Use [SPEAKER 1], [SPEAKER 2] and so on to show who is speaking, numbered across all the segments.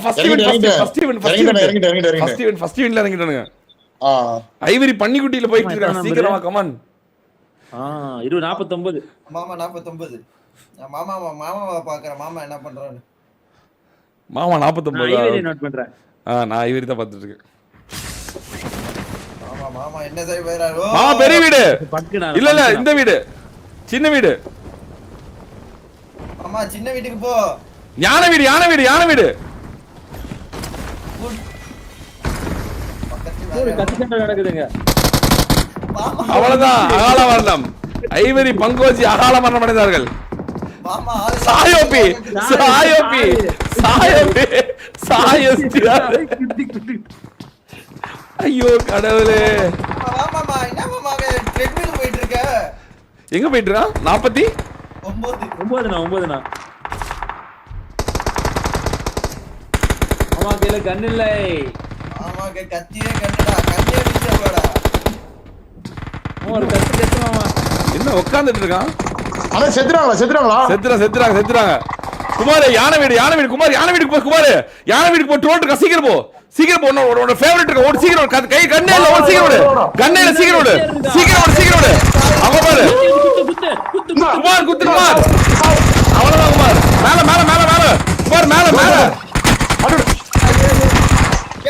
[SPEAKER 1] First ஈவென்ட்ல இறங்கிட்டானுங்க. Ivory பன்னிக்குட்டியில போயிட்டு இருக்காங்க. சீக்கிரமா கமான்.
[SPEAKER 2] 49
[SPEAKER 3] மாமா 49. மாமாவை பாக்குறேன். மாமா என்ன பண்றான்னு.
[SPEAKER 1] மாமா 49.
[SPEAKER 2] ஐவரி நோட் பண்றேன்.
[SPEAKER 1] நான் ஐவரி தான் பார்த்துட்டு இருக்கேன்.
[SPEAKER 3] மாமா என்ன செய்யறாரு?
[SPEAKER 1] பெரிய வீடு இல்ல இந்த வீடு சின்ன வீடு.
[SPEAKER 3] மாமா சின்ன வீட்டுக்கு போ.
[SPEAKER 1] யானை வீடு
[SPEAKER 2] நடக்குதுங்க.
[SPEAKER 1] அவ்வளவுதான். அகால மரணம். ஐவரி பங்கோஜி அகால மரணம் அடைந்தார்கள். சாயோபி ஐயோ கடவுளே. எங்க போயிட்டு இருக்கான்?
[SPEAKER 2] 49 மாமா கையில கன் இல்லை.
[SPEAKER 3] மாமா கத்தியே கண்ணுடா. கண்ணே வீச்சோடா.
[SPEAKER 2] ஒரு கத்து மாமா.
[SPEAKER 1] என்ன உட்கார்ந்துட்டு இருக்கான்?
[SPEAKER 4] அட செத்துறாங்க.
[SPEAKER 1] குமார் யானை வீடு குமார் யானை வீட்டுக்கு போ. குமார் யானை வீட்டுக்கு போ. ட்ரோல் இருக்கா. சீக்கிரம் போ. உன்னோட ஃபேவரட் இருக்க. ஓடு சீக்கிரம். கை கண்ணே இல்ல. ஓடு சீக்கிரம் ஓடு. கண்ணே இல்ல. சீக்கிரம் ஓடு. அங்க பாரு. குமார் குத்து குமார். அவ்வளவுதான் குமார். மேல குமார் மேல.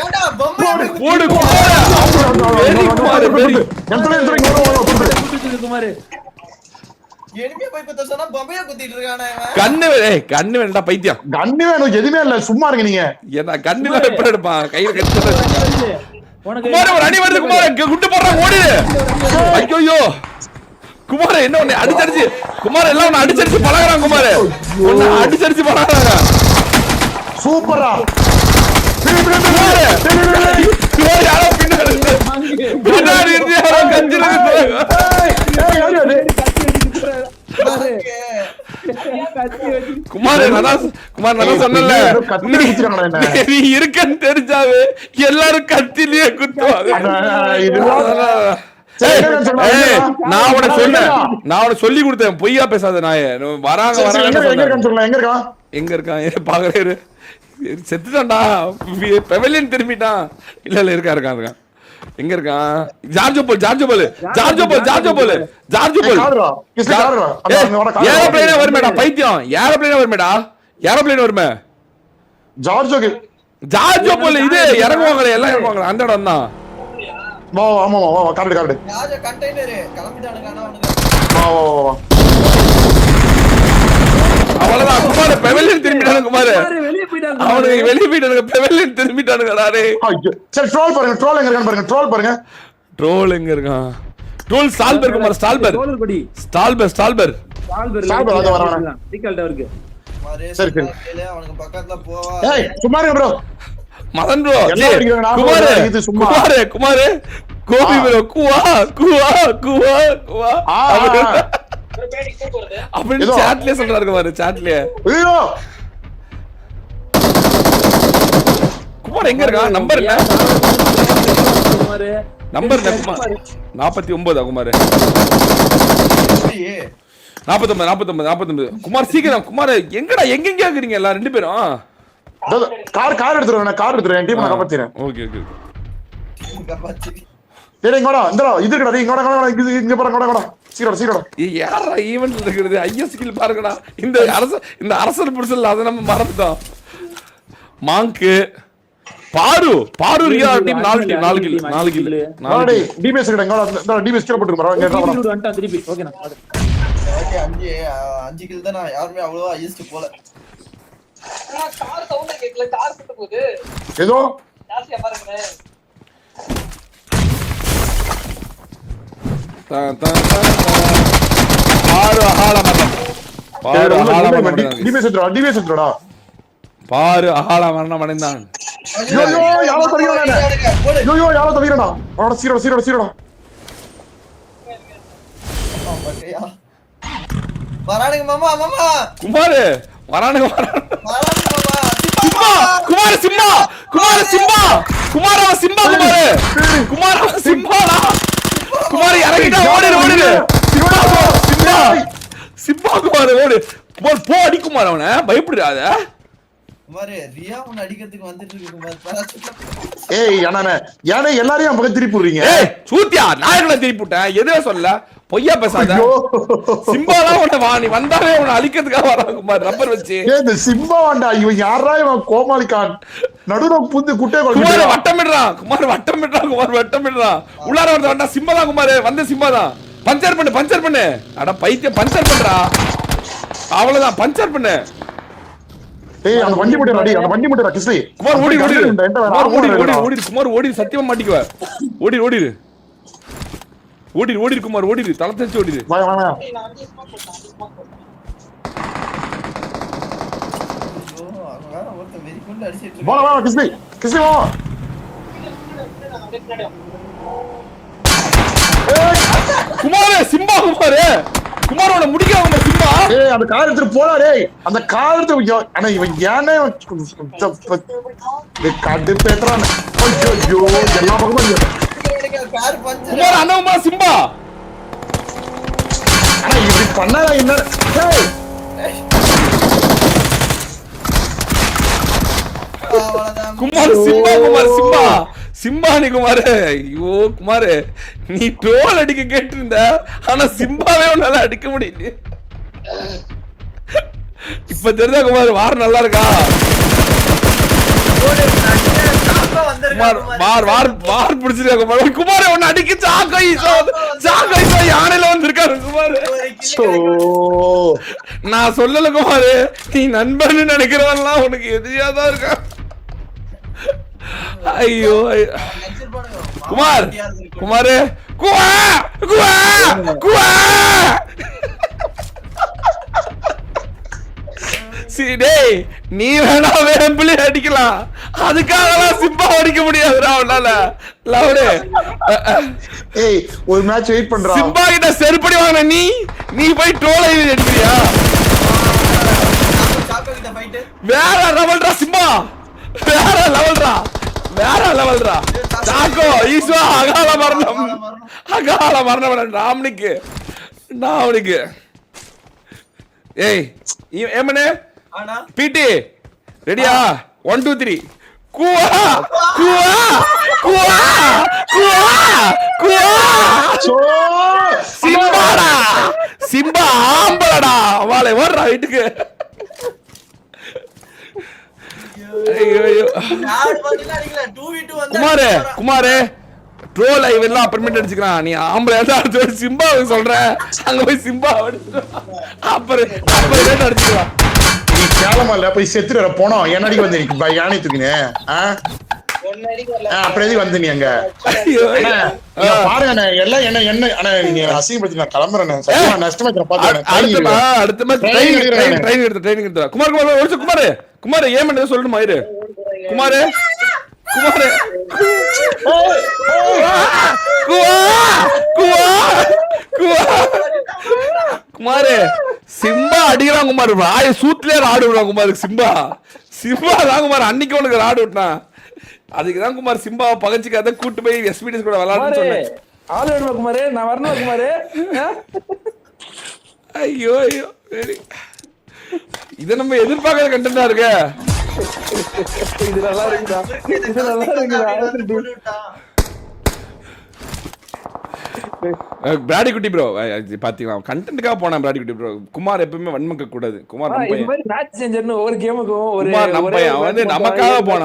[SPEAKER 3] ஏண்டா பொம்மை
[SPEAKER 1] ஓடு குமார்.
[SPEAKER 2] குமார்
[SPEAKER 3] எனிமே போய் குத்த சொன்னா பொம்மைய குத்திட்டு இருக்கானே இவன்.
[SPEAKER 1] கண்ணு வேண்டா பைத்தியம்.
[SPEAKER 4] கண்ணு வேணும் எதுமே இல்ல. சும்மா இருங்க நீங்க.
[SPEAKER 1] என்ன கண்ணுல எப்படி எடுப்பான்? கையில கட்டி குமார் ஒரு அடி வருது. குமார் குட்டு போடுறான். ஓடிடு. ஐயோ குமார் என்ன உன்னை அடிச்சடிச்சு. குமார் எல்லாம் உன்னை அடிச்சடிச்சு பழகுறான். குமார் உன்னை அடிச்சடிச்சு பழகுறாங்க.
[SPEAKER 4] சூப்பரா.
[SPEAKER 1] யாரோ பின்னாடி இருந்து யாரோ கஞ்சில குமார் நல்லா சொன்னல. நீ இருக்கன்னு தெரிஞ்சாவே எல்லாரும் கத்திலேயே குத்துவாங்க. நான் உனக்கு சொல்லி கொடுத்தேன். பொய்யா பேசாத நாயே. வராங்க எங்க இருக்கான் பாக்குறேன். செத்துட்டான்டா. பெவிலியன் திரும்பிட்டான். இல்ல இருக்கான். எங்க இருக்கான்? ஜார்ஜோ போல். ஏரோப்ளேனே வருமேடா பைத்தியம். ஏரோப்ளேன் வருமே. ஜார்ஜோ போல் இது இறங்குவாங்களே. எல்லாம் இறங்குவாங்களே. அந்த இடம் தான்.
[SPEAKER 4] ஆமா கரெக்ட்.
[SPEAKER 3] கண்டெய்னர் கிளம்பிட்டானுங்க.
[SPEAKER 1] அவ்வளவுதான். குமார் பெவிலியன் திரும்பிட்டானுங்க. குமார் அவனுக்கு வெளியே போயிட்டானுங்க. பெவிலியன் திரும்பிட்டானுங்க.
[SPEAKER 4] சரி ட்ரோல் பாருங்க. ட்ரோல் எங்க இருக்கான்?
[SPEAKER 1] ட்ரோல் ஸ்டால்பர். குமார் ஸ்டால்பர்
[SPEAKER 4] அது வரானே.
[SPEAKER 2] டிக்கல் டவருக்கு.
[SPEAKER 4] சரி
[SPEAKER 3] அவனுக்கு பக்கத்துல போவா.
[SPEAKER 4] ஏய் சும்மா இருங்க bro.
[SPEAKER 1] Madan bro. Kumar Gopi bro. குவா அப்படின்னு சாட்லயே சொல்றாரு. குமார் சாட்லயே.
[SPEAKER 4] ஐயோ
[SPEAKER 1] குமார் எங்க இருக்கா? நம்பர் என்ன? நம்பர் என்ன குமார்? 49 குமார். 49. குமார் சீக்கிரம். குமார் எங்கடா எங்க இருக்கீங்க எல்லாம் ரெண்டு பேரும்?
[SPEAKER 4] கார் எடுத்துறேன். டீம் நான் காப்பாத்திறேன்.
[SPEAKER 1] ஓகே.
[SPEAKER 4] சரி இங்கடா. இது இருக்குடா. இங்க பாருங்கடா. சீக்கிரம்.
[SPEAKER 1] யாரா ஈவென்ட்ல இருக்குது? ஐஎஸ் ஸ்கில் பாருங்கடா. இந்த அரசர் புடிச்சல அத நம்ம மறந்துட்டோம். மாங்க் பாரு ரியா டீம் 4 கில்.
[SPEAKER 4] டிபிஎஸ் கிட்ட டிபிஎஸ் கீழ போட்டுங்க.
[SPEAKER 2] வந்துட்டா திருப்பி. ஓகேனா.
[SPEAKER 3] 5 கில் தான். யாருமே அவ்வளவா ஐஎஸ்டி போல. கார் சவுண்ட் கேக்கல. கார் கிட்ட போகுது.
[SPEAKER 4] ஏதோ
[SPEAKER 3] ஜாஸ்தியா பாருங்க.
[SPEAKER 1] பாரு அகால மரணம். பாரு அகால மரணம் அடைந்தான்.
[SPEAKER 4] யாரோ தவிரடா. சீரோடா.
[SPEAKER 3] வரானுங்க மாமா.
[SPEAKER 1] குமார் வரானுங்க. சிம்பாடா. குமார் இறங்கிட்டா. ஓடிடு. சிம்பா குமார் ஓடு. போ அடி குமார். அவனை பயப்படுறாத.
[SPEAKER 3] குமார் ரியா உன்னை அடிக்கிறதுக்கு வந்துட்டு இருக்கு குமார் parachute ல.
[SPEAKER 4] ஏய் அண்ணா ஏன்னா எல்லாரையும் அவன் பக்கம் திருப்பி விடுறீங்க
[SPEAKER 1] ஏய் சூத்தியா நான் என்ன திருப்பி விட்டேன் எதுவே சொல்ல பொய்யா பேசாத
[SPEAKER 4] ஐயோ.
[SPEAKER 1] சிம்பாலாம் உன்னை வா நீ வந்தாவே உன்னை அழிக்கிறதுக்காக வரான் குமார் ரப்பர் வச்சு
[SPEAKER 4] ஏய் இந்த சிம்பா வாண்டா இவன் யாரா இவன் கோமாளிக்கான் நடுவுல புந்து குட்டே
[SPEAKER 1] குமார்
[SPEAKER 4] கொள்ளுறான்
[SPEAKER 1] வட்டமிடுறான் குமார் வட்டமிடுறான் உள்ளார வரத வேண்டாம் சிம்பா தான் குமார் வந்து சிம்பா தான் பஞ்சர் பண்ணு அட பைத்தியம் பஞ்சர் பண்றா அவ்வளவுதான் பஞ்சர் பண்ணு
[SPEAKER 4] ஏய் அந்த வண்டி மட்டும் ரெடி அந்த வண்டி மட்டும் கிஸ்லி
[SPEAKER 1] குமார் ஓடி குமார் ஓடி சத்தியமா மாட்டிக்குவ ஓடி குமார் ஓடி தலை தெரிச்சு ஓடிடு
[SPEAKER 4] வா வா வா
[SPEAKER 3] ஐயோ அவன் வேற ஒருத்தன் வெறி கொண்டு அடிச்சிட்டு
[SPEAKER 4] வா வா கிஸ்லி வா ஏய்
[SPEAKER 1] சிம்பா குமாரோட முடிக்காம சிம்பா
[SPEAKER 4] ஏய் அந்த கார் எடுத்துட்டு போடா டேய் அந்த கார் எடுத்து அண்ணா இவன் ஏனே கட்டு பேத்துறான் ஐயோ எல்லா பக்கமும்
[SPEAKER 3] கார் பஞ்சர்
[SPEAKER 1] குமார் அண்ணா சிம்பா
[SPEAKER 4] அண்ணா இப்படி பண்ணாதா என்ன ஏய்
[SPEAKER 3] அவ்வளவுதான்
[SPEAKER 1] குமார் சிம்பா நீ குமார் ஐயோ குமார் நீ ட்ரோல் அடிக்க கேட்டிருந்த ஆனா சிம்பாவே உன்னால அடிக்க முடியல இப்ப தெரிஞ்சா குமார் வார் நல்லா இருக்கா குமார் வார் பிடிச்சிருக்கா குமார் உன்னை அடிக்க சாக்கோ யானையில வந்திருக்காரு குமார் நான் சொல்லல குமார் நீ நண்பன் நினைக்கிறவன்லாம் உனக்கு எதிரியாதான் இருக்கா ஐயோ குமார் டேய் நீ வேணா வேம்புலி அடிக்கலாம் அதுக்காகலாம் சிம்பா அடிக்க முடியாதுடா அவனால லவுடே
[SPEAKER 4] ஏய் ஒரு மேட்ச் வெயிட் பண்றா
[SPEAKER 1] சிம்பா கிட்ட செருப்படி வாங்கின நீ போய் ட்ரோல் அடிக்கிறியா
[SPEAKER 3] சாக்கோ கிட்ட ஃபைட்
[SPEAKER 1] வேற லெவல்டா சிம்பா வேற லெவல்டா சாக்கோ ஈஸ்வா அகால மரணம் ராமனுக்கு ஏய் ஏமனே
[SPEAKER 3] ஆனா
[SPEAKER 1] பிடி ரெடியா 1 2 3 சிம்பா ஆம்பளடா வாளை ஓடுறா வீட்டுக்கு ஐயோ
[SPEAKER 3] யார் பதில அடிக்கல 2v2 வந்தா
[SPEAKER 1] குமாரே ட்ரோல் லைவ் எல்லாம் அப்புறமேட்டு அடிச்சுக்கிறான் நீ ஆம்பளை அடுத்து சிம்பா சொல்ற அங்க போய் சிம்பா அப்புறம் அடிச்சுக்கலாம்
[SPEAKER 4] நீ கேளமா இல்ல போய் செத்துற போனோம் என்னடி வந்து நீ யானை தூக்கினே அப்படி எதுக்கு வந்து நீ அங்க பாருங்க எல்லாம் என்ன ஆனா நீ அசிங்கப்படுத்தி நான் கிளம்புறேன் நஷ்டமா பாத்துறேன்
[SPEAKER 1] அடுத்த மாதிரி ட்ரைனிங் எடுத்து குமார் ஏன் பண்ண சொல்லணுமா இரு குமார் சிம்பா அடிக்கிறான் குமார் வாய சூத்திலே ராடு விடுறான் குமார் சிம்பா தான் குமார் அன்னைக்கு உனக்கு ராடு விட்டான் அதுக்குதான் குமார் சிம்பாவை பகச்சிக்காத கூட்டு போய் எஸ்பிடிஎஸ் கூட விளையாடுன்னு சொன்னேன்
[SPEAKER 2] ஆளு வேணுமா குமார் நான் வரணும் குமார்
[SPEAKER 1] ஐயோ இத நம்ம எதிர்பார்க்காத கண்டென்ட்டா இருக்கு
[SPEAKER 2] இது நல்லா இருக்குடா
[SPEAKER 1] பிராடி குட்டி ப்ரோ பாத்தீங்களா கண்டென்ட்காக போனா பிராடி குட்டி ப்ரோ குமார் எப்பவுமே வன்மக்க கூடாது குமார் நம்ம
[SPEAKER 2] மேட்ச் செஞ்சர்னு ஒவ்வொரு கேமுக்கும்
[SPEAKER 1] குமார் நம்ம அவன் வந்து நமக்காக போனா